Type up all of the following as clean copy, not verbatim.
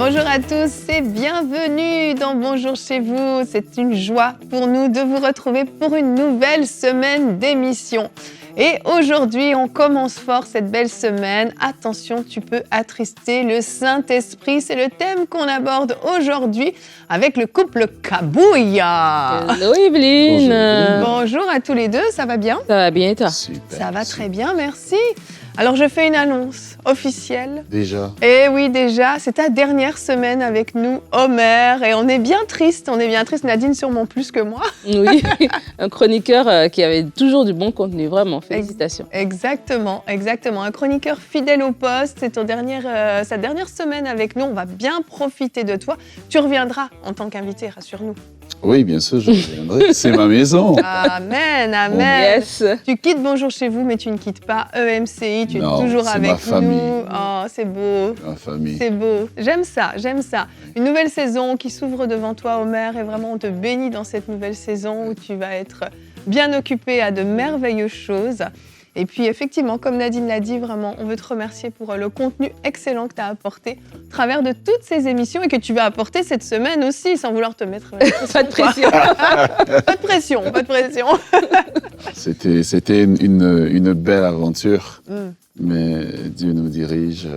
Bonjour à tous et bienvenue dans Bonjour chez vous. C'est une joie pour nous de vous retrouver pour une nouvelle semaine d'émission. Et aujourd'hui, on commence fort cette belle semaine. Attention, tu peux attrister le Saint-Esprit. C'est le thème qu'on aborde aujourd'hui avec le couple Kabouya. Hello Evelyne. Bonjour à tous les deux, ça va bien? Ça va bien toi? Super. Ça va très bien, merci. Alors, je fais une annonce officielle. Déjà. Eh oui, déjà, c'est ta dernière semaine avec nous, Omer, et on est bien triste, Nadine sûrement plus que moi. Oui, un chroniqueur qui avait toujours du bon contenu, vraiment, félicitations. Exactement, un chroniqueur fidèle au poste, c'est sa dernière semaine avec nous, on va bien profiter de toi. Tu reviendras en tant qu'invité, rassure-nous. Oui, bien sûr, je reviendrai. C'est ma maison. Amen. Yes. Tu quittes Bonjour chez vous, mais tu ne quittes pas EMCI, tu es toujours c'est avec ma famille. nous. Oh, c'est beau. Ma famille. C'est beau, j'aime ça. Une nouvelle saison qui s'ouvre devant toi, Omer, et vraiment on te bénit dans cette nouvelle saison où tu vas être bien occupé à de merveilleuses choses. Et puis effectivement, comme Nadine l'a dit, vraiment, on veut te remercier pour le contenu excellent que tu as apporté au travers de toutes ces émissions et que tu vas apporter cette semaine aussi, sans vouloir te mettre Pas de pression. Pas de pression. C'était une belle aventure, mais Dieu nous dirige,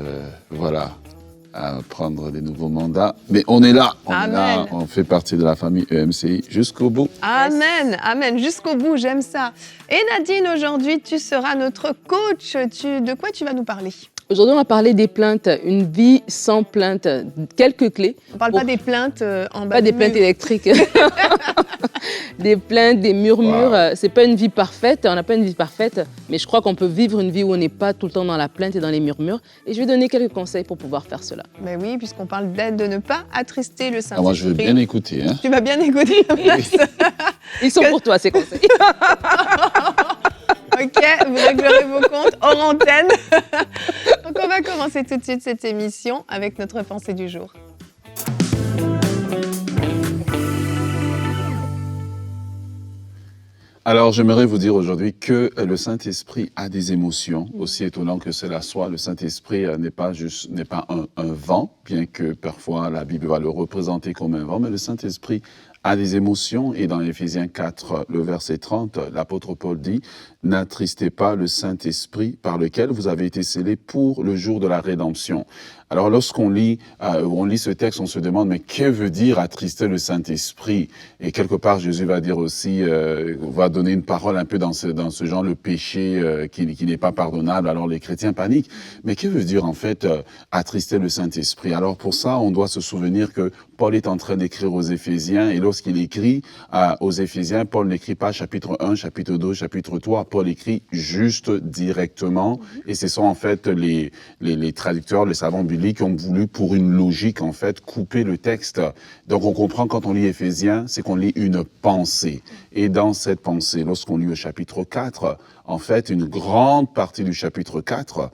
à prendre des nouveaux mandats. Mais on est là, Amen. on fait partie de la famille EMCI jusqu'au bout. Amen, jusqu'au bout, j'aime ça. Et Nadine, aujourd'hui, tu seras notre coach. De quoi tu vas nous parler? Aujourd'hui, on va parler des plaintes, une vie sans plainte. Quelques clés. On ne parle pas des plaintes en bas Pas du des mur. plaintes électriques. Des plaintes, des murmures. Wow. C'est pas une vie parfaite, on n'a pas une vie parfaite, mais je crois qu'on peut vivre une vie où on n'est pas tout le temps dans la plainte et dans les murmures. Et je vais donner quelques conseils pour pouvoir faire cela. Mais oui, puisqu'on parle d'aide, de ne pas attrister le Saint-Esprit. Moi, je veux bien écouter. Hein. Tu vas bien écouter la place. Ils sont pour toi, ces conseils. Ok, vous réglerez vos comptes hors antenne. Donc on va commencer tout de suite cette émission avec notre pensée du jour. Alors, j'aimerais vous dire aujourd'hui que le Saint-Esprit a des émotions, aussi étonnant que cela soit. Le Saint-Esprit n'est pas un vent, bien que parfois la Bible va le représenter comme un vent, mais le Saint-Esprit a des émotions. Et dans Éphésiens 4, le verset 30, l'apôtre Paul dit « N'attristez pas le Saint-Esprit par lequel vous avez été scellés pour le jour de la rédemption ». Alors, lorsqu'on lit ce texte, on se demande, mais que veut dire attrister le Saint-Esprit? Et quelque part, Jésus va dire aussi, va donner une parole un peu dans ce genre, le péché qui n'est pas pardonnable. Alors, les chrétiens paniquent. Mais que veut dire, en fait, attrister le Saint-Esprit? Alors, pour ça, on doit se souvenir que Paul est en train d'écrire aux Éphésiens, et lorsqu'il écrit aux Éphésiens, Paul n'écrit pas chapitre 1, chapitre 2, chapitre 3, Paul écrit juste directement, et ce sont en fait les traducteurs, les savants bibliques qui ont voulu, pour une logique, en fait, couper le texte. Donc, on comprend quand on lit Éphésiens, c'est qu'on lit une pensée. Et dans cette pensée, lorsqu'on lit le chapitre 4, en fait, une grande partie du chapitre 4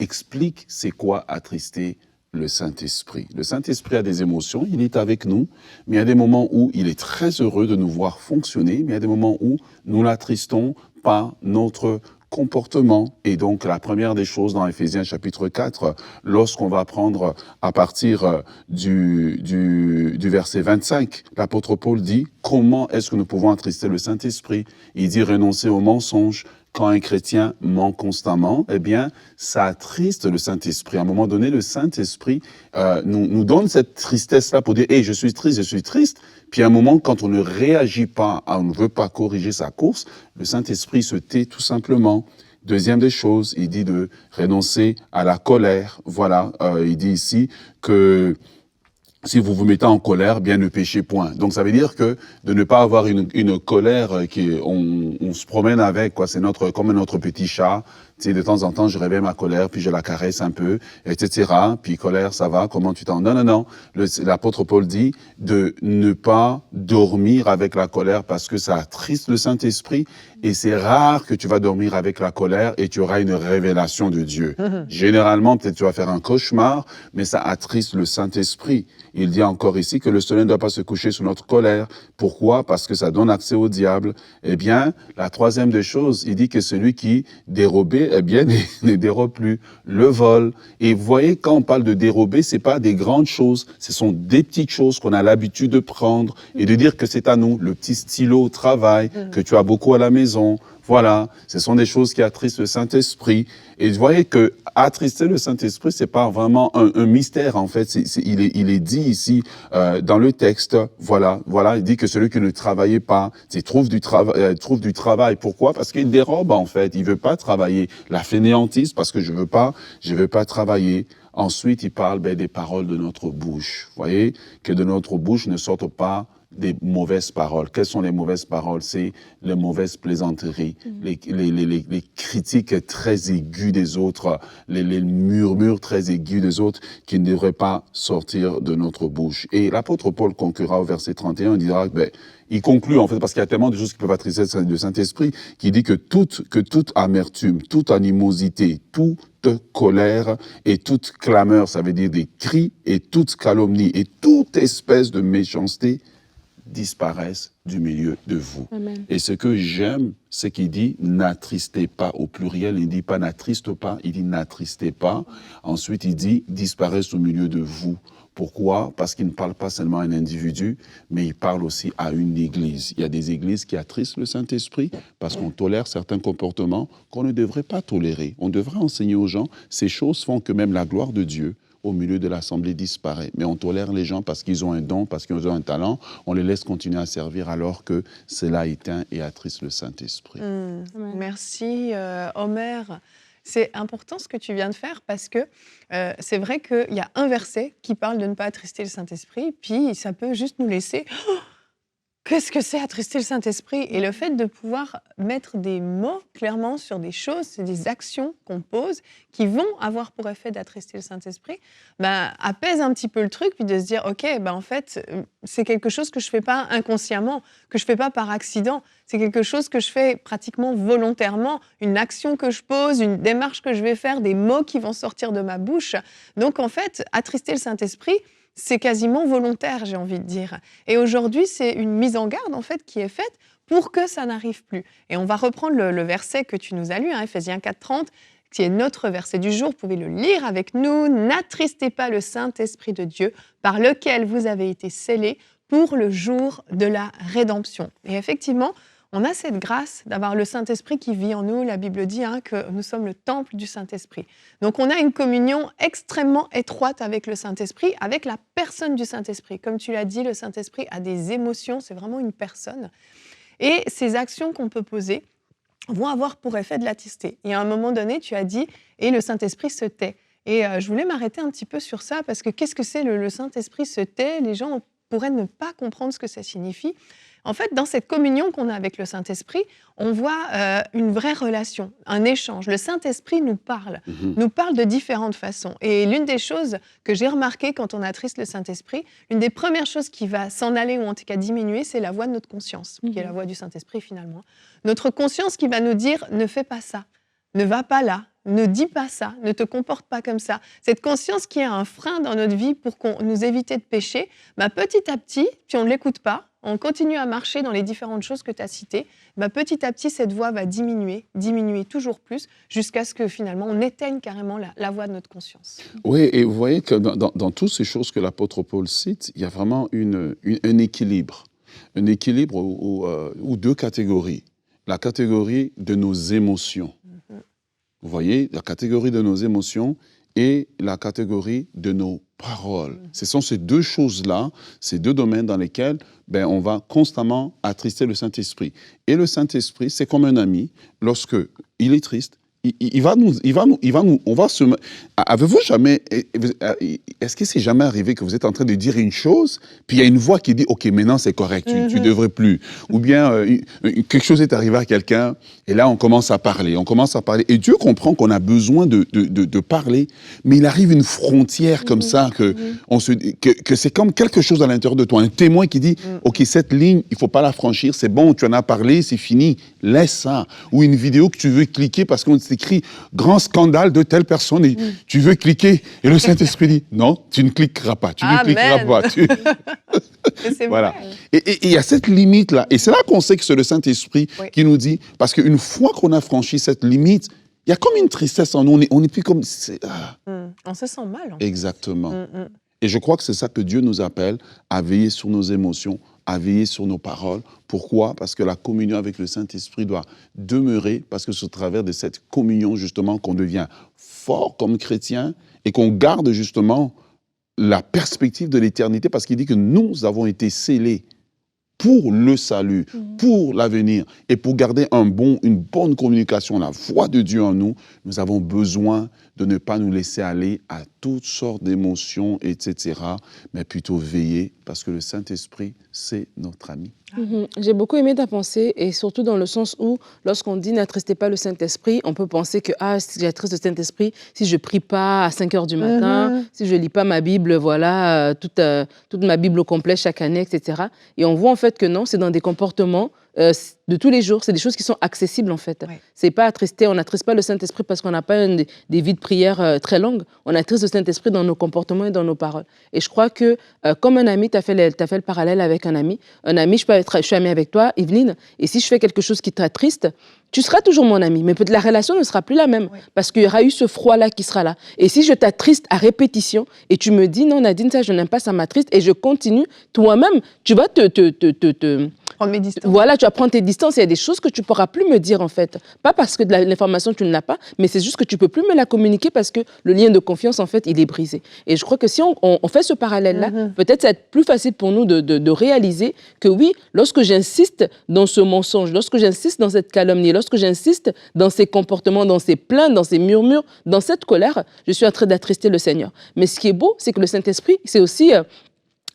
explique c'est quoi attrister le Saint-Esprit. Le Saint-Esprit a des émotions, il est avec nous, mais il y a des moments où il est très heureux de nous voir fonctionner, mais il y a des moments où nous l'attristons par notre comportement. Et donc, la première des choses dans Éphésiens chapitre 4, lorsqu'on va prendre à partir du verset 25, l'apôtre Paul dit « Comment est-ce que nous pouvons attrister le Saint-Esprit ?» Il dit « Renoncer au mensonge. » Quand un chrétien ment constamment, eh bien, ça attriste le Saint-Esprit. À un moment donné, le Saint-Esprit nous donne cette tristesse-là pour dire « Hey, je suis triste ». Puis à un moment, quand on ne réagit pas, on ne veut pas corriger sa course, le Saint-Esprit se tait tout simplement. Deuxième des choses, il dit de renoncer à la colère. Voilà, il dit ici que si vous vous mettez en colère, bien ne péchez point. Donc ça veut dire que de ne pas avoir une colère on se promène avec, quoi. C'est comme notre petit chat. Tu sais, de temps en temps, je réveille ma colère, puis je la caresse un peu, etc. Puis colère, ça va, comment tu t'en... Non. L'apôtre Paul dit de ne pas dormir avec la colère parce que ça attriste le Saint-Esprit. Et c'est rare que tu vas dormir avec la colère et tu auras une révélation de Dieu. Généralement, peut-être tu vas faire un cauchemar, mais ça attriste le Saint-Esprit. Il dit encore ici que le soleil ne doit pas se coucher sous notre colère. Pourquoi? Parce que ça donne accès au diable. Eh bien, la troisième des choses, il dit que celui qui dérobait péché, eh bien, ne dérobe plus. Le vol. Et vous voyez, quand on parle de dérober, c'est pas des grandes choses. Ce sont des petites choses qu'on a l'habitude de prendre et de dire que c'est à nous. Le petit stylo au travail, que tu as beaucoup à la maison. Voilà. Ce sont des choses qui attristent le Saint-Esprit. Et vous voyez que attrister le Saint-Esprit, c'est pas vraiment un mystère, en fait. Il est dit ici, dans le texte. Voilà. Il dit que celui qui ne travaillait pas, trouve du travail. Pourquoi? Parce qu'il dérobe, en fait. Il veut pas travailler. La fainéantise, parce que je veux pas travailler. Ensuite, il parle des paroles de notre bouche. Vous voyez, que de notre bouche ne sortent pas des mauvaises paroles. Quelles sont les mauvaises paroles? C'est les mauvaises plaisanteries, les critiques très aiguës des autres, les murmures très aigus des autres qui ne devraient pas sortir de notre bouche. Et l'apôtre Paul conclura au verset 31, il dira, il conclut en fait, parce qu'il y a tellement de choses qui peuvent attrister le Saint-Esprit, qui dit que toute amertume, toute animosité, toute colère et toute clameur, ça veut dire des cris et toute calomnie et toute espèce de méchanceté disparaissent du milieu de vous. Amen. Et ce que j'aime, c'est qu'il dit n'attristez pas au pluriel. Il ne dit pas n'attriste pas, il dit n'attristez pas. Ensuite, il dit disparaissent au milieu de vous. Pourquoi? Parce qu'il ne parle pas seulement à un individu, mais il parle aussi à une église. Il y a des églises qui attristent le Saint-Esprit parce qu'on tolère certains comportements qu'on ne devrait pas tolérer. On devrait enseigner aux gens, ces choses font que même la gloire de Dieu au milieu de l'assemblée disparaît. Mais on tolère les gens parce qu'ils ont un don, parce qu'ils ont un talent. On les laisse continuer à servir alors que cela éteint et attriste le Saint-Esprit. Merci, Omer. C'est important ce que tu viens de faire parce que c'est vrai qu'il y a un verset qui parle de ne pas attrister le Saint-Esprit, puis ça peut juste nous laisser... Qu'est-ce que c'est attrister le Saint-Esprit? Et le fait de pouvoir mettre des mots clairement sur des choses, c'est des actions qu'on pose qui vont avoir pour effet d'attrister le Saint-Esprit, apaise un petit peu le truc, puis de se dire, OK, en fait, c'est quelque chose que je ne fais pas inconsciemment, que je ne fais pas par accident. C'est quelque chose que je fais pratiquement volontairement, une action que je pose, une démarche que je vais faire, des mots qui vont sortir de ma bouche. Donc, en fait, attrister le Saint-Esprit, c'est quasiment volontaire, j'ai envie de dire. Et aujourd'hui, c'est une mise en garde, en fait, qui est faite pour que ça n'arrive plus. Et on va reprendre le verset que tu nous as lu, Éphésiens 4:30, qui est notre verset du jour. Vous pouvez le lire avec nous. « N'attristez pas le Saint-Esprit de Dieu, par lequel vous avez été scellés pour le jour de la rédemption. » Et effectivement, on a cette grâce d'avoir le Saint-Esprit qui vit en nous. La Bible dit que nous sommes le temple du Saint-Esprit. Donc on a une communion extrêmement étroite avec le Saint-Esprit, avec la personne du Saint-Esprit. Comme tu l'as dit, le Saint-Esprit a des émotions, c'est vraiment une personne. Et ces actions qu'on peut poser vont avoir pour effet de l'attister. Et à un moment donné, tu as dit « et le Saint-Esprit se tait ». Et je voulais m'arrêter un petit peu sur ça, parce que qu'est-ce que c'est le Saint-Esprit se tait? Les gens pourraient ne pas comprendre ce que ça signifie. En fait, dans cette communion qu'on a avec le Saint-Esprit, on voit une vraie relation, un échange. Le Saint-Esprit nous parle de différentes façons. Et l'une des choses que j'ai remarquées quand on attriste le Saint-Esprit, une des premières choses qui va s'en aller ou en tout cas diminuer, c'est la voix de notre conscience, qui est la voix du Saint-Esprit finalement. Notre conscience qui va nous dire « ne fais pas ça, ne va pas là ». Ne dis pas ça, ne te comporte pas comme ça. Cette conscience qui a un frein dans notre vie pour qu'on nous évite de pécher, petit à petit, puis on ne l'écoute pas, on continue à marcher dans les différentes choses que tu as citées, petit à petit, cette voix va diminuer toujours plus, jusqu'à ce que finalement, on éteigne carrément la voix de notre conscience. Oui, et vous voyez que dans toutes ces choses que l'apôtre Paul cite, il y a vraiment un équilibre. Un équilibre ou deux catégories. La catégorie de nos émotions. Vous voyez, la catégorie de nos émotions et la catégorie de nos paroles. Ce sont ces deux choses-là, ces deux domaines dans lesquels on va constamment attrister le Saint-Esprit. Et le Saint-Esprit, c'est comme un ami. Lorsque il est triste, Avez-vous jamais, est-ce que c'est jamais arrivé que vous êtes en train de dire une chose, puis il y a une voix qui dit, OK, maintenant c'est correct, tu devrais plus. Ou bien quelque chose est arrivé à quelqu'un, et là on commence à parler, et Dieu comprend qu'on a besoin de parler, mais il arrive une frontière comme ça, que c'est comme quelque chose à l'intérieur de toi, un témoin qui dit, OK, cette ligne, il faut pas la franchir, c'est bon, tu en as parlé, c'est fini, laisse ça. Ou une vidéo que tu veux cliquer parce qu'on écrit grand scandale de telle personne et tu veux cliquer et le Saint-Esprit dit non, tu ne cliqueras pas, ne cliqueras pas. Voilà. Et il y a cette limite-là. Et c'est là qu'on sait que c'est le Saint-Esprit qui nous dit, parce qu'une fois qu'on a franchi cette limite, Il y a comme une tristesse en nous. On est plus comme... On se sent mal. En fait. Exactement. Et je crois que c'est ça que Dieu nous appelle, à veiller sur nos émotions, à veiller sur nos paroles. Pourquoi? Parce que la communion avec le Saint-Esprit doit demeurer, parce que c'est au travers de cette communion, justement, qu'on devient fort comme chrétien et qu'on garde, justement, la perspective de l'éternité, parce qu'il dit que nous avons été scellés pour le salut, pour l'avenir, et pour garder une bonne communication, la voix de Dieu en nous, nous avons besoin de ne pas nous laisser aller à toutes sortes d'émotions, etc., mais plutôt veiller, parce que le Saint-Esprit, c'est notre ami. J'ai beaucoup aimé ta pensée, et surtout dans le sens où, lorsqu'on dit n'attristez pas le Saint-Esprit, on peut penser que si j'attriste le Saint-Esprit, si je ne prie pas à 5 heures du matin, si je ne lis pas ma Bible, voilà, toute ma Bible au complet chaque année, etc. Et on voit en fait que non, c'est dans des comportements de tous les jours, c'est des choses qui sont accessibles en fait. Ouais. C'est pas attrister, on n'attriste pas le Saint-Esprit parce qu'on n'a pas des vies de prière très longues, on attriste le Saint-Esprit dans nos comportements et dans nos paroles. Et je crois que comme un ami, tu as fait le parallèle avec un ami, je suis amie avec toi, Evelyne, et si je fais quelque chose qui t'attriste, tu seras toujours mon ami, mais peut-être la relation ne sera plus la même, parce qu'il y aura eu ce froid-là qui sera là. Et si je t'attriste à répétition, et tu me dis, non Nadine, ça je n'aime pas, ça m'attriste, et je continue, toi-même, tu vas prendre mes distances. Voilà, tu vas prendre tes distances. Il y a des choses que tu ne pourras plus me dire, en fait. Pas parce que de l'information, tu ne l'as pas, mais c'est juste que tu ne peux plus me la communiquer parce que le lien de confiance, en fait, il est brisé. Et je crois que si on fait ce parallèle-là, peut-être ça va être plus facile pour nous de réaliser que oui, lorsque j'insiste dans ce mensonge, lorsque j'insiste dans cette calomnie, lorsque j'insiste dans ces comportements, dans ces plaintes, dans ces murmures, dans cette colère, je suis en train d'attrister le Seigneur. Mais ce qui est beau, c'est que le Saint-Esprit, c'est aussi...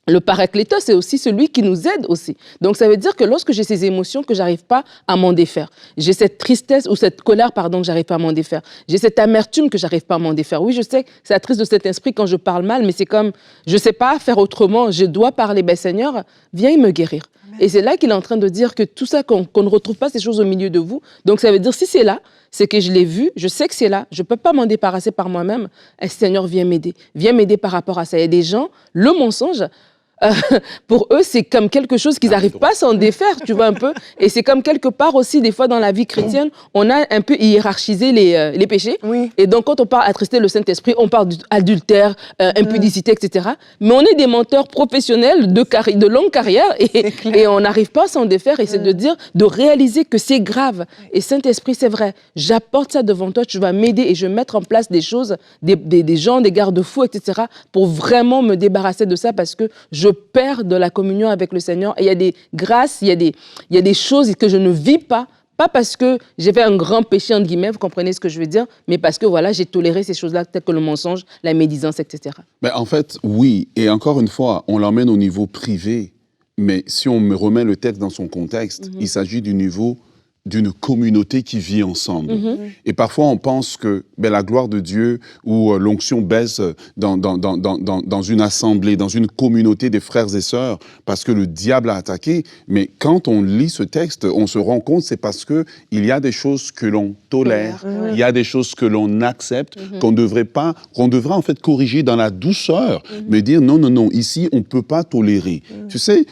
le paraclétos, c'est aussi celui qui nous aide aussi. Donc, ça veut dire que lorsque j'ai ces émotions que j'arrive pas à m'en défaire, j'ai cette tristesse ou cette colère, pardon, que j'arrive pas à m'en défaire, j'ai cette amertume que j'arrive pas à m'en défaire. Oui, je sais que c'est attriste de cet esprit quand je parle mal, mais c'est comme, je sais pas faire autrement, je dois parler. Ben, Seigneur, viens me guérir. Amen. Et c'est là qu'il est en train de dire que tout ça, qu'on ne retrouve pas ces choses au milieu de vous. Donc, ça veut dire, si c'est là, c'est que je l'ai vu, je sais que c'est là, je ne peux pas m'en débarrasser par moi-même. Et Seigneur, viens m'aider par rapport à ça. Il y a des gens, le mensonge, pour eux, c'est comme quelque chose qu'ils n'arrivent pas à s'en défaire, tu vois un peu. Et c'est comme quelque part aussi, des fois, dans la vie chrétienne, on a un peu hiérarchisé les péchés. Oui. Et donc, quand on parle attrister le Saint-Esprit, on parle d'adultère, impudicité, etc. Mais on est des menteurs professionnels de longue carrière et on n'arrive pas à s'en défaire. Et c'est de réaliser que c'est grave. Et Saint-Esprit, c'est vrai, j'apporte ça devant toi, tu vas m'aider et je vais mettre en place des choses, des gens, des garde-fous, etc. pour vraiment me débarrasser de ça parce que je perds de la communion avec le Seigneur. Et il y a des grâces, il y a des choses que je ne vis pas parce que j'ai fait un grand péché, entre guillemets, vous comprenez ce que je veux dire, mais parce que voilà, j'ai toléré ces choses-là, peut-être que le mensonge, la médisance, etc. Ben, en fait, oui. Et encore une fois, on l'emmène au niveau privé. Mais si on me remet le texte dans son contexte, il s'agit du niveau d'une communauté qui vit ensemble. Et parfois, on pense que la gloire de Dieu ou l'onction baisse dans une assemblée, dans une communauté des frères et sœurs, parce que le diable a attaqué. Mais quand on lit ce texte, on se rend compte, c'est parce qu'il y a des choses que l'on tolère, il y a des choses que l'on accepte, qu'on devrait en fait corriger dans la douceur, mais dire non, ici, on ne peut pas tolérer. Tu sais,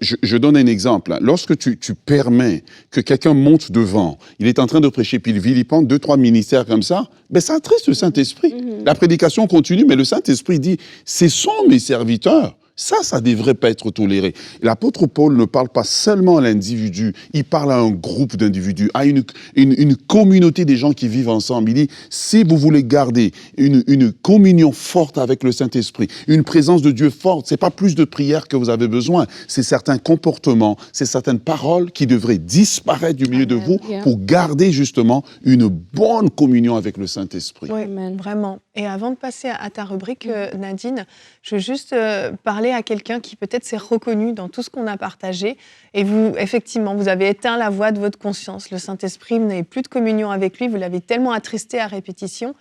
je donne un exemple. Lorsque tu permets que quelqu'un monte devant, il est en train de prêcher, puis il vilipende 2-3 ministères comme ça, ça attriste le Saint-Esprit. La prédication continue, mais le Saint-Esprit dit, ce sont mes serviteurs. Ça ne devrait pas être toléré. L'apôtre Paul ne parle pas seulement à l'individu, il parle à un groupe d'individus, à une communauté des gens qui vivent ensemble. Il dit, si vous voulez garder une communion forte avec le Saint-Esprit, une présence de Dieu forte, ce n'est pas plus de prière que vous avez besoin, c'est certains comportements, c'est certaines paroles qui devraient disparaître du milieu de vous pour garder justement une bonne communion avec le Saint-Esprit. Oui, vraiment. Et avant de passer à ta rubrique, Nadine, je veux juste parler à quelqu'un qui peut-être s'est reconnu dans tout ce qu'on a partagé. Et vous, effectivement, vous avez éteint la voix de votre conscience. Le Saint-Esprit, vous n'avez plus de communion avec lui, vous l'avez tellement attristé à répétition.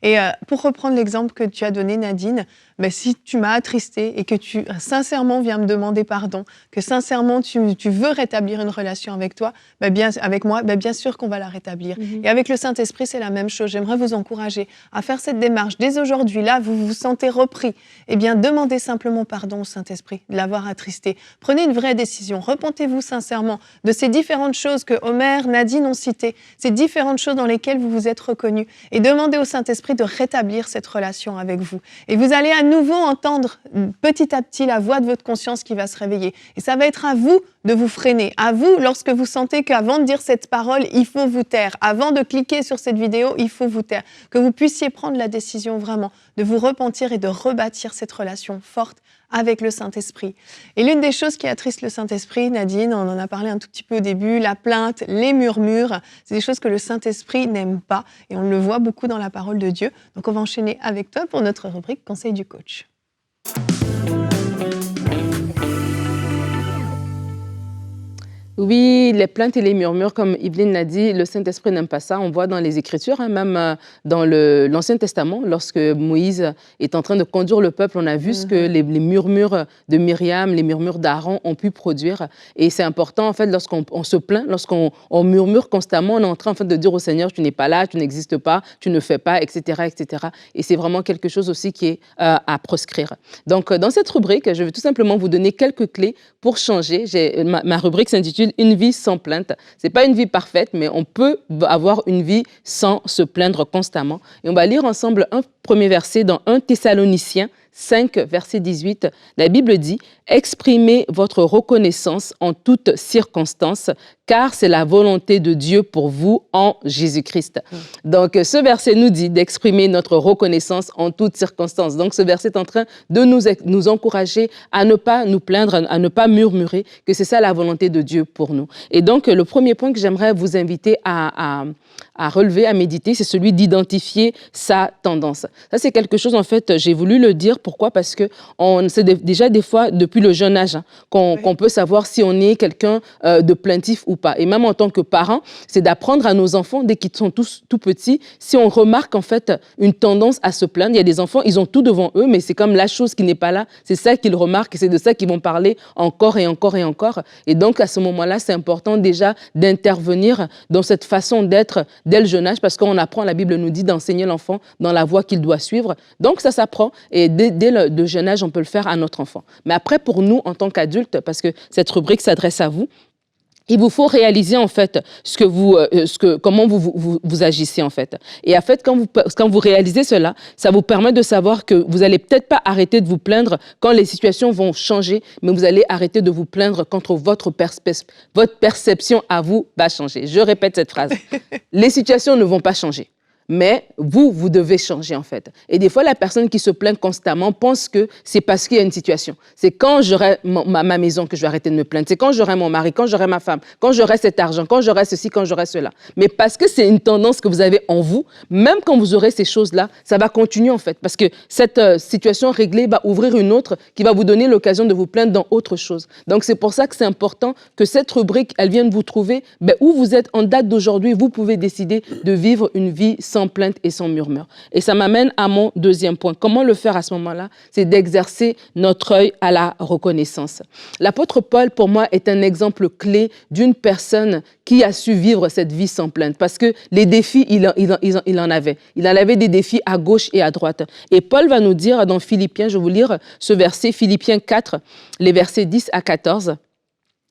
Et pour reprendre l'exemple que tu as donné, Nadine, si tu m'as attristée et que tu sincèrement viens me demander pardon, que sincèrement tu veux rétablir une relation avec toi, avec moi, bien sûr qu'on va la rétablir. Et avec le Saint-Esprit, c'est la même chose. J'aimerais vous encourager à faire cette démarche. Dès aujourd'hui, là, vous vous sentez repris. Eh bien, demandez simplement pardon au Saint-Esprit de l'avoir attristé. Prenez une vraie décision. Repentez-vous sincèrement de ces différentes choses que Omer, Nadine ont citées, ces différentes choses dans lesquelles vous vous êtes reconnus. Et demandez au Saint-Esprit de rétablir cette relation avec vous. Et vous allez à nouveau entendre petit à petit la voix de votre conscience qui va se réveiller. Et ça va être à vous de vous freiner. À vous, lorsque vous sentez qu'avant de dire cette parole, il faut vous taire. Avant de cliquer sur cette vidéo, il faut vous taire. Que vous puissiez prendre la décision vraiment de vous repentir et de rebâtir cette relation forte avec le Saint-Esprit. Et l'une des choses qui attriste le Saint-Esprit, Nadine, on en a parlé un tout petit peu au début, la plainte, les murmures, c'est des choses que le Saint-Esprit n'aime pas et on le voit beaucoup dans la parole de Dieu. Donc on va enchaîner avec toi pour notre rubrique Conseil du coach. Oui, les plaintes et les murmures, comme Yveline l'a dit, le Saint-Esprit n'aime pas ça. On voit dans les Écritures, même dans l'Ancien Testament, lorsque Moïse est en train de conduire le peuple, on a vu ce que les murmures de Myriam, les murmures d'Aaron ont pu produire. Et c'est important, en fait, lorsqu'on se plaint, lorsqu'on murmure constamment, on est en train en fait, de dire au Seigneur, tu n'es pas là, tu n'existes pas, tu ne fais pas, etc., etc. Et c'est vraiment quelque chose aussi qui est à proscrire. Donc, dans cette rubrique, je vais tout simplement vous donner quelques clés pour changer. Ma rubrique s'intitule « Une vie sans plainte ». Ce n'est pas une vie parfaite, mais on peut avoir une vie sans se plaindre constamment. Et on va lire ensemble un premier verset dans 1 Thessaloniciens 5, verset 18, la Bible dit « Exprimez votre reconnaissance en toutes circonstances, car c'est la volonté de Dieu pour vous en Jésus-Christ. » Donc, ce verset nous dit d'exprimer notre reconnaissance en toutes circonstances. Donc, ce verset est en train de nous encourager à ne pas nous plaindre, à ne pas murmurer, que c'est ça la volonté de Dieu pour nous. Et donc, le premier point que j'aimerais vous inviter à relever, à méditer, c'est celui d'identifier sa tendance. Ça, c'est quelque chose, en fait, j'ai voulu le dire. Pourquoi? Parce que c'est déjà des fois, depuis le jeune âge, qu'on peut savoir si on est quelqu'un de plaintif ou pas. Et même en tant que parent, c'est d'apprendre à nos enfants, dès qu'ils sont tous tout petits, si on remarque, en fait, une tendance à se plaindre. Il y a des enfants, ils ont tout devant eux, mais c'est comme la chose qui n'est pas là. C'est ça qu'ils remarquent et c'est de ça qu'ils vont parler encore et encore et encore. Et donc, à ce moment-là, c'est important déjà d'intervenir dans cette façon d'être dès le jeune âge, parce qu'on apprend, la Bible nous dit d'enseigner l'enfant dans la voie qu'il doit suivre. Donc, ça s'apprend et dès le jeune âge, on peut le faire à notre enfant. Mais après, pour nous, en tant qu'adultes, parce que cette rubrique s'adresse à vous, il vous faut réaliser, en fait, comment vous agissez, en fait. Et en fait, quand vous réalisez cela, ça vous permet de savoir que vous allez peut-être pas arrêter de vous plaindre quand les situations vont changer, mais vous allez arrêter de vous plaindre quand votre perception à vous va changer. Je répète cette phrase. Les situations ne vont pas changer. Mais vous devez changer, en fait. Et des fois, la personne qui se plaint constamment pense que c'est parce qu'il y a une situation. C'est quand j'aurai ma maison que je vais arrêter de me plaindre. C'est quand j'aurai mon mari, quand j'aurai ma femme, quand j'aurai cet argent, quand j'aurai ceci, quand j'aurai cela. Mais parce que c'est une tendance que vous avez en vous, même quand vous aurez ces choses-là, ça va continuer, en fait. Parce que cette situation réglée va ouvrir une autre qui va vous donner l'occasion de vous plaindre dans autre chose. Donc, c'est pour ça que c'est important que cette rubrique, elle vienne vous trouver où vous êtes en date d'aujourd'hui. Vous pouvez décider de vivre une vie sans plainte et sans murmure. Et ça m'amène à mon deuxième point. Comment le faire à ce moment-là? C'est d'exercer notre œil à la reconnaissance. L'apôtre Paul, pour moi, est un exemple clé d'une personne qui a su vivre cette vie sans plainte. Parce que les défis, il en avait. Il en avait des défis à gauche et à droite. Et Paul va nous dire dans Philippiens, je vais vous lire ce verset, Philippiens 4, les versets 10 à 14.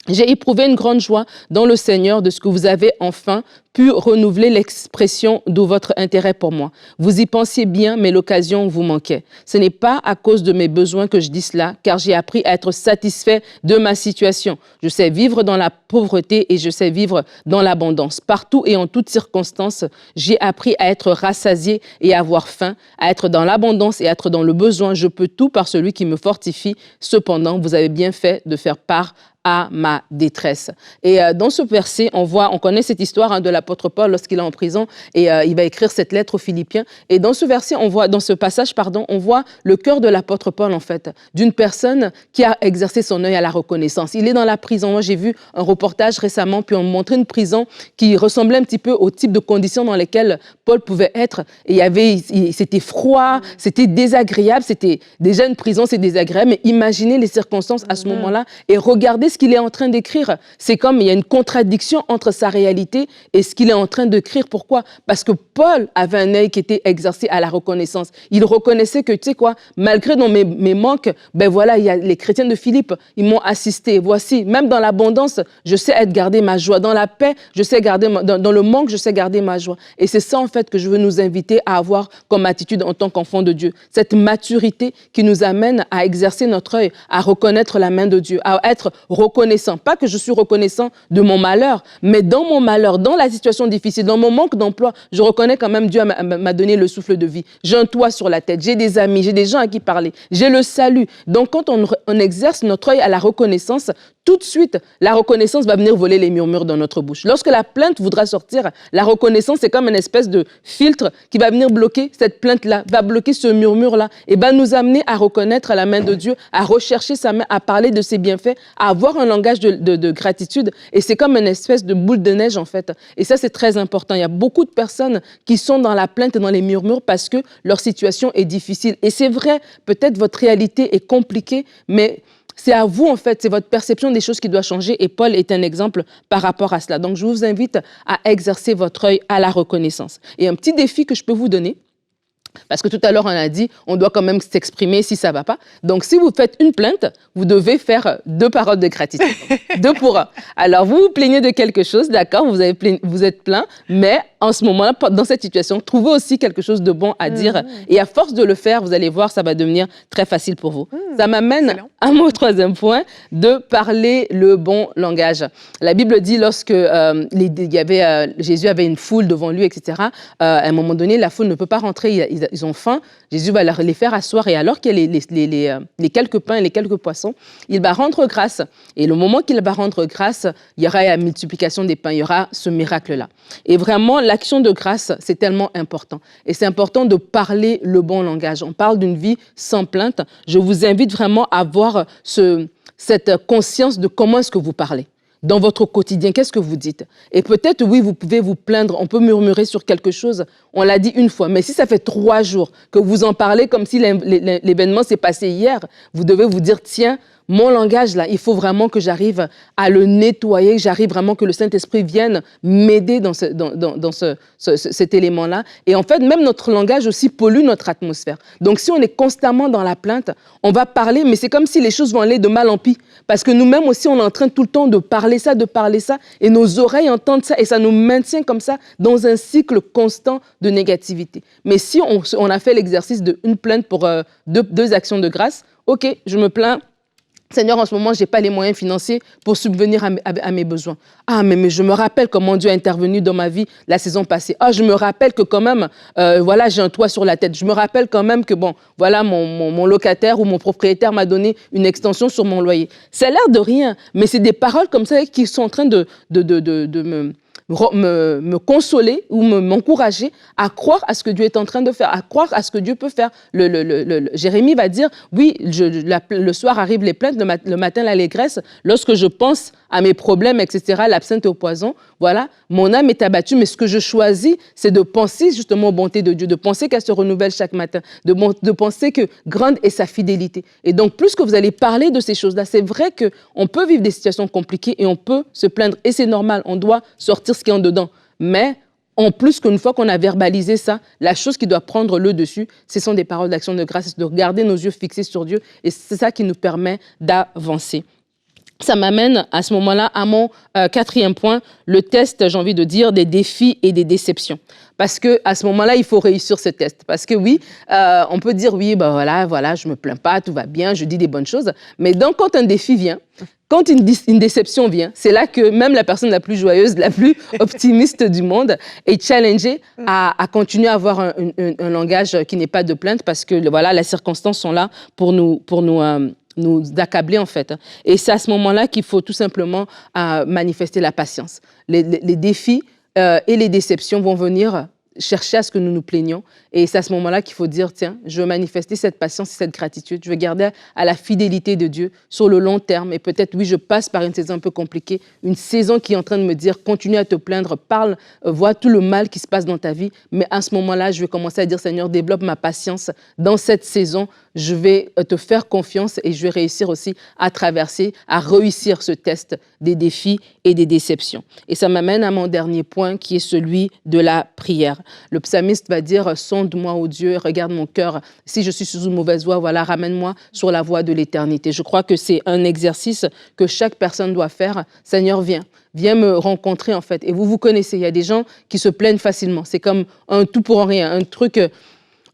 « J'ai éprouvé une grande joie dans le Seigneur de ce que vous avez enfin pu renouveler l'expression de votre intérêt pour moi. Vous y pensiez bien, mais l'occasion vous manquait. Ce n'est pas à cause de mes besoins que je dis cela, car j'ai appris à être satisfait de ma situation. Je sais vivre dans la pauvreté et je sais vivre dans l'abondance. Partout et en toutes circonstances, j'ai appris à être rassasié et à avoir faim, à être dans l'abondance et à être dans le besoin. Je peux tout par celui qui me fortifie. Cependant, vous avez bien fait de faire part à ma détresse. » Et dans ce verset, on connaît cette histoire de l'apôtre Paul lorsqu'il est en prison et il va écrire cette lettre aux Philippiens. Et dans ce passage, on voit le cœur de l'apôtre Paul, en fait, d'une personne qui a exercé son œil à la reconnaissance. Il est dans la prison. Moi, j'ai vu un reportage récemment, puis on me montrait une prison qui ressemblait un petit peu au type de conditions dans lesquelles Paul pouvait être. Et c'était froid, c'était désagréable. C'était déjà une prison, c'est désagréable, mais imaginez les circonstances à ce moment-là et regardez ce qu'il est en train d'écrire. C'est comme il y a une contradiction entre sa réalité et ce qu'il est en train d'écrire. Pourquoi? Parce que Paul avait un œil qui était exercé à la reconnaissance. Il reconnaissait que, tu sais quoi, malgré dans mes manques, ben voilà, il y a les chrétiens de Philippe, ils m'ont assisté. Voici, même dans l'abondance, je sais garder ma joie. Dans la paix, je sais garder, dans le manque, je sais garder ma joie. Et c'est ça, en fait, que je veux nous inviter à avoir comme attitude en tant qu'enfant de Dieu. Cette maturité qui nous amène à exercer notre œil, à reconnaître la main de Dieu, à être reconnaissant. Pas que je suis reconnaissant de mon malheur, mais dans mon malheur, dans la situation difficile, dans mon manque d'emploi, je reconnais quand même Dieu m'a donné le souffle de vie. J'ai un toit sur la tête, j'ai des amis, j'ai des gens à qui parler, j'ai le salut. Donc, quand on exerce notre œil à la reconnaissance, tout de suite, la reconnaissance va venir voler les murmures dans notre bouche. Lorsque la plainte voudra sortir, la reconnaissance, c'est comme une espèce de filtre qui va venir bloquer cette plainte-là, va bloquer ce murmure-là et va nous amener à reconnaître la main de Dieu, à rechercher sa main, à parler de ses bienfaits, à avoir un langage de gratitude. Et c'est comme une espèce de boule de neige, en fait. Et ça, c'est très important. Il y a beaucoup de personnes qui sont dans la plainte et dans les murmures parce que leur situation est difficile. Et c'est vrai, peut-être votre réalité est compliquée, mais c'est à vous, en fait, c'est votre perception des choses qui doit changer. Et Paul est un exemple par rapport à cela. Donc, je vous invite à exercer votre œil à la reconnaissance. Et un petit défi que je peux vous donner, parce que tout à l'heure, on a dit, on doit quand même s'exprimer si ça ne va pas. Donc, si vous faites une plainte, vous devez faire 2 paroles de gratitude. 2 pour 1. Alors, vous vous plaignez de quelque chose, d'accord, vous êtes plein, mais en ce moment-là, dans cette situation, trouvez aussi quelque chose de bon à dire. Et à force de le faire, vous allez voir, ça va devenir très facile pour vous. Ça m'amène à mon 3e point, de parler le bon langage. La Bible dit, lorsque Jésus avait une foule devant lui, etc., à un moment donné, la foule ne peut pas rentrer, ils ont faim, Jésus va les faire asseoir et alors qu'il y a les quelques pains et les quelques poissons, il va rendre grâce. Et le moment qu'il va rendre grâce, il y aura la multiplication des pains, il y aura ce miracle-là. Et vraiment, l'action de grâce, c'est tellement important. Et c'est important de parler le bon langage. On parle d'une vie sans plainte. Je vous invite vraiment à avoir cette conscience de comment est-ce que vous parlez. Dans votre quotidien, qu'est-ce que vous dites? Et peut-être, oui, vous pouvez vous plaindre, on peut murmurer sur quelque chose, on l'a dit une fois, mais si ça fait 3 jours que vous en parlez comme si l'événement s'est passé hier, vous devez vous dire, tiens, mon langage, là, il faut vraiment que j'arrive à le nettoyer, que j'arrive vraiment que le Saint-Esprit vienne m'aider dans cet élément-là. Et en fait, même notre langage aussi pollue notre atmosphère. Donc, si on est constamment dans la plainte, on va parler, mais c'est comme si les choses vont aller de mal en pis. Parce que nous-mêmes aussi, on est en train tout le temps de parler ça, et nos oreilles entendent ça, et ça nous maintient comme ça dans un cycle constant de négativité. Mais si on a fait l'exercice d'une plainte pour 2 actions de grâce, OK, je me plains, Seigneur, en ce moment, je n'ai pas les moyens financiers pour subvenir à mes besoins. Ah, mais je me rappelle comment Dieu a intervenu dans ma vie la saison passée. Ah, je me rappelle que quand même, voilà, j'ai un toit sur la tête. Je me rappelle quand même que, bon, voilà, mon locataire ou mon propriétaire m'a donné une extension sur mon loyer. Ça a l'air de rien, mais c'est des paroles comme ça qui sont en train de me consoler ou m'encourager à croire à ce que Dieu est en train de faire, à croire à ce que Dieu peut faire. Jérémie va dire, oui, le soir arrivent les plaintes, le matin l'allégresse. Lorsque je pense à mes problèmes, etc., l'absinthe et au poison, voilà, mon âme est abattue, mais ce que je choisis, c'est de penser justement aux bontés de Dieu, de penser qu'elle se renouvelle chaque matin, de penser que grande est sa fidélité. Et donc, plus que vous allez parler de ces choses-là, c'est vrai qu'on peut vivre des situations compliquées et on peut se plaindre, et c'est normal, on doit sortir ce qui est en dedans. Mais en plus qu'une fois qu'on a verbalisé ça, la chose qui doit prendre le dessus, ce sont des paroles d'action de grâce, c'est de garder nos yeux fixés sur Dieu, et c'est ça qui nous permet d'avancer. Ça m'amène à ce moment-là à mon 4e point, le test, j'ai envie de dire, des défis et des déceptions. Parce que à ce moment-là, il faut réussir ce test. Parce que oui, on peut dire oui, ben voilà, je me plains pas, tout va bien, je dis des bonnes choses. Mais quand un défi vient, quand une déception vient, c'est là que même la personne la plus joyeuse, la plus optimiste du monde est challengée à continuer à avoir un langage qui n'est pas de plainte parce que voilà, les circonstances sont là pour nous accabler en fait. Et c'est à ce moment-là qu'il faut tout simplement manifester la patience. Les défis et les déceptions vont venir chercher à ce que nous nous plaignions. Et c'est à ce moment-là qu'il faut dire, tiens, je veux manifester cette patience et cette gratitude. Je veux garder à la fidélité de Dieu sur le long terme. Et peut-être, oui, je passe par une saison un peu compliquée, une saison qui est en train de me dire, continue à te plaindre, parle, vois tout le mal qui se passe dans ta vie. Mais à ce moment-là, je vais commencer à dire, Seigneur, développe ma patience dans cette saison. Je vais te faire confiance et je vais réussir aussi à traverser, à réussir ce test des défis et des déceptions. Et ça m'amène à mon dernier point qui est celui de la prière. Le psalmiste va dire, sonde-moi, ô Dieu, regarde mon cœur. Si je suis sur une mauvaise voie, voilà, ramène-moi sur la voie de l'éternité. Je crois que c'est un exercice que chaque personne doit faire. Seigneur, viens me rencontrer en fait. Et vous connaissez, il y a des gens qui se plaignent facilement. C'est comme un tout pour rien, un truc...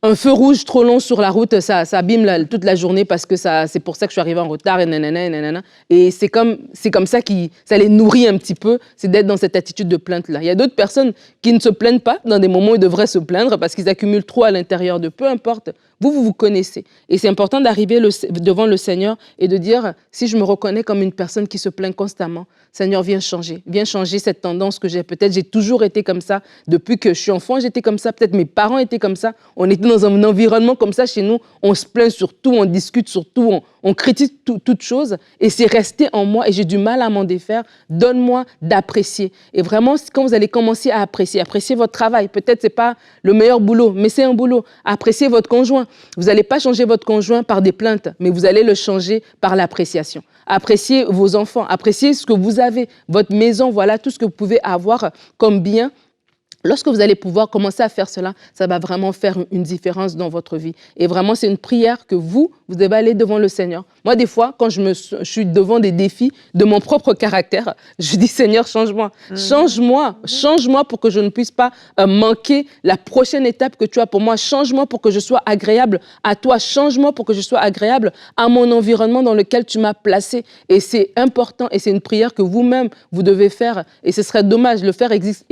Un feu rouge trop long sur la route, ça abîme toute la journée parce que c'est pour ça que je suis arrivée en retard et nanana, nanana. Et c'est comme ça ça les nourrit un petit peu, c'est d'être dans cette attitude de plainte-là. Il y a d'autres personnes qui ne se plaignent pas dans des moments où ils devraient se plaindre parce qu'ils accumulent trop à l'intérieur d'eux. Peu importe, vous connaissez. Et c'est important d'arriver devant le Seigneur et de dire, si je me reconnais comme une personne qui se plaint constamment, Seigneur, viens changer cette tendance que j'ai. Peut-être j'ai toujours été comme ça. Depuis que je suis enfant, j'étais comme ça. Peut-être mes parents étaient comme ça. On était dans un environnement comme ça chez nous. On se plaint sur tout, on discute sur tout, on critique toute chose. Et c'est resté en moi et j'ai du mal à m'en défaire. Donne-moi d'apprécier. Et vraiment, quand vous allez commencer à apprécier votre travail, peut-être c'est pas le meilleur boulot, mais c'est un boulot. Appréciez votre conjoint. Vous n'allez pas changer votre conjoint par des plaintes, mais vous allez le changer par l'appréciation. Appréciez vos enfants, appréciez ce que vous avez, votre maison, voilà tout ce que vous pouvez avoir comme bien. Lorsque vous allez pouvoir commencer à faire cela, ça va vraiment faire une différence dans votre vie. Et vraiment, c'est une prière que vous devez aller devant le Seigneur. Moi, des fois, quand je suis devant des défis de mon propre caractère, je dis, Seigneur, change-moi. Change-moi pour que je ne puisse pas manquer la prochaine étape que tu as pour moi. Change-moi pour que je sois agréable à toi. Change-moi pour que je sois agréable à mon environnement dans lequel tu m'as placé. Et c'est important et c'est une prière que vous-même, vous devez faire. Et ce serait dommage de le faire aiguise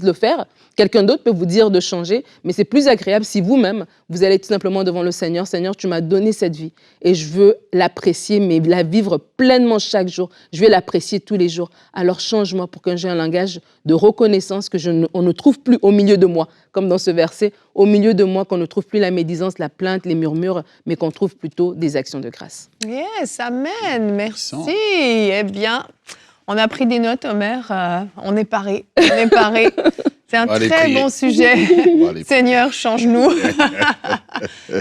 le faire. Quelqu'un d'autre peut vous dire de changer, mais c'est plus agréable si vous-même, vous allez tout simplement devant le Seigneur. Seigneur, tu m'as donné cette vie et je veux l'apprécier, mais la vivre pleinement chaque jour. Je vais l'apprécier tous les jours. Alors change-moi pour que j'ai un langage de reconnaissance on ne trouve plus au milieu de moi, comme dans ce verset, au milieu de moi, qu'on ne trouve plus la médisance, la plainte, les murmures, mais qu'on trouve plutôt des actions de grâce. Yes, amen, merci. Eh bien, on a pris des notes, Omer, on est parés. C'est un très bon sujet. Seigneur, change-nous.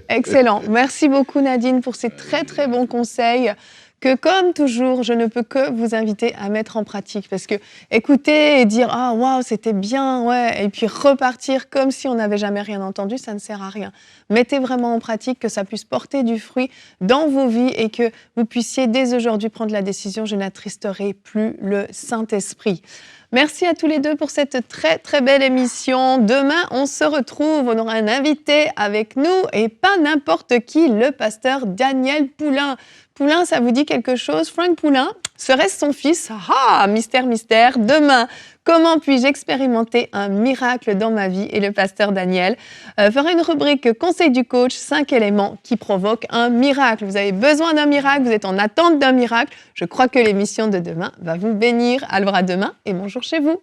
Excellent. Merci beaucoup, Nadine, pour ces très, très bons conseils que, comme toujours, je ne peux que vous inviter à mettre en pratique. Parce que écouter et dire « Ah, waouh, c'était bien, ouais », et puis repartir comme si on n'avait jamais rien entendu, ça ne sert à rien. Mettez vraiment en pratique, que ça puisse porter du fruit dans vos vies et que vous puissiez dès aujourd'hui prendre la décision « Je n'attristerai plus le Saint-Esprit ». Merci à tous les deux pour cette très, très belle émission. Demain, on se retrouve. On aura un invité avec nous et pas n'importe qui, le pasteur Daniel Poulain. Poulain, ça vous dit quelque chose? Frank Poulain, serait-ce son fils? Ah, mystère, mystère. Demain, comment puis-je expérimenter un miracle dans ma vie? Et le pasteur Daniel fera une rubrique Conseil du coach, 5 éléments qui provoquent un miracle. Vous avez besoin d'un miracle, vous êtes en attente d'un miracle. Je crois que l'émission de demain va vous bénir. Alors à demain et bonjour chez vous.